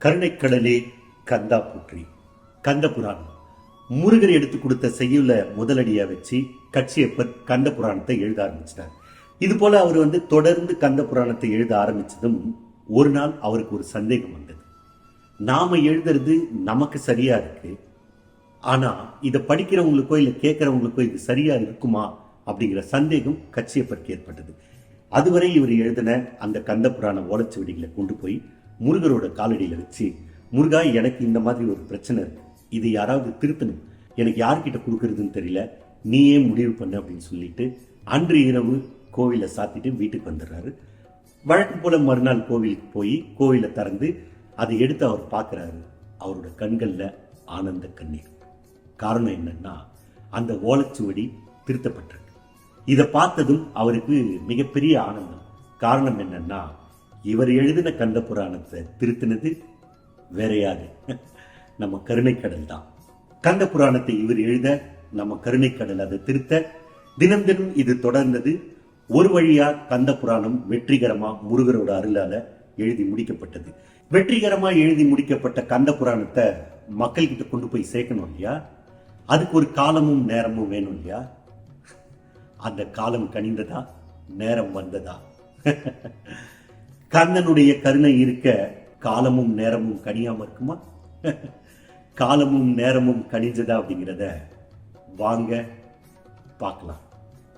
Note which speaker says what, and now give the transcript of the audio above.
Speaker 1: கருணைக்கடலே கந்தா போற்றி. கந்த புராணம் முருகர் எடுத்து கொடுத்த செய்யுள்ள முதலடியா வச்சு கச்சியப்பர் கந்த புராணத்தை எழுத ஆரம்பிச்சிட்டார். இது போல அவர் தொடர்ந்து கந்த புராணத்தை எழுத ஆரம்பிச்சதும் ஒரு நாள் அவருக்கு ஒரு சந்தேகம் வந்தது. நாம எழுதுறது நமக்கு சரியா இருக்கு, ஆனா இதை படிக்கிறவங்களுக்கோ இல்ல கேட்கிறவங்களுக்கோ இது சரியா இருக்குமா அப்படிங்கிற சந்தேகம் கச்சியப்பருக்கு ஏற்பட்டது. அதுவரை இவர் எழுதின அந்த கந்த புராண ஓலைச்சுவடிகளை கொண்டு போய் முருகரோட காலடியில வச்சு, முருகா எனக்கு இந்த மாதிரி ஒரு பிரச்சனை இருக்கு, இது யாராவது திருத்தணும், எனக்கு யார்கிட்ட கொடுக்கறதுன்னு தெரியல, நீயே முடிவு பண்ணு அப்படின்னு சொல்லிட்டு அன்று இரவு கோவிலை சாத்திட்டு வீட்டுக்கு வந்துடுறாரு. வழக்கம் போல மறுநாள் கோவிலுக்கு போய் கோவிலை திறந்து அதை எடுத்து அவர் பார்க்கிறாரு. அவரோட கண்கள்ல ஆனந்த கண்ணீர். காரணம் என்னன்னா, அந்த ஓலைச்சுவடி திருத்தப்பட்டிருக்கு. இதை பார்த்ததும் அவருக்கு மிகப்பெரிய ஆனந்தம். காரணம் என்னன்னா, இவர் எழுதின கந்த புராணத்தை திருத்தினது வேற யாரு? நம்ம கருணைக்கடல் தான். கந்த புராணத்தை இவர் எழுத, நம்ம கருணைக்கடல் அதை திருத்த, தினம் தினம் இது தொடர்ந்தது. ஒரு வழியா கந்த புராணம் வெற்றிகரமா முருகரோட அருளால எழுதி முடிக்கப்பட்டது. வெற்றிகரமா எழுதி முடிக்கப்பட்ட கந்த புராணத்தை மக்கள் கிட்ட கொண்டு போய் சேர்க்கணும் இல்லையா? அதுக்கு ஒரு காலமும் நேரமும் வேணும் இல்லையா? அந்த காலம் கனிந்ததா, நேரம் வந்ததா? கந்தனுடைய கருணை இருக்க காலமும் நேரமும் கனியாம இருக்குமா? காலமும் நேரமும் கனிஞ்சதா அப்படிங்கிறத வாங்க பார்க்கலாம்.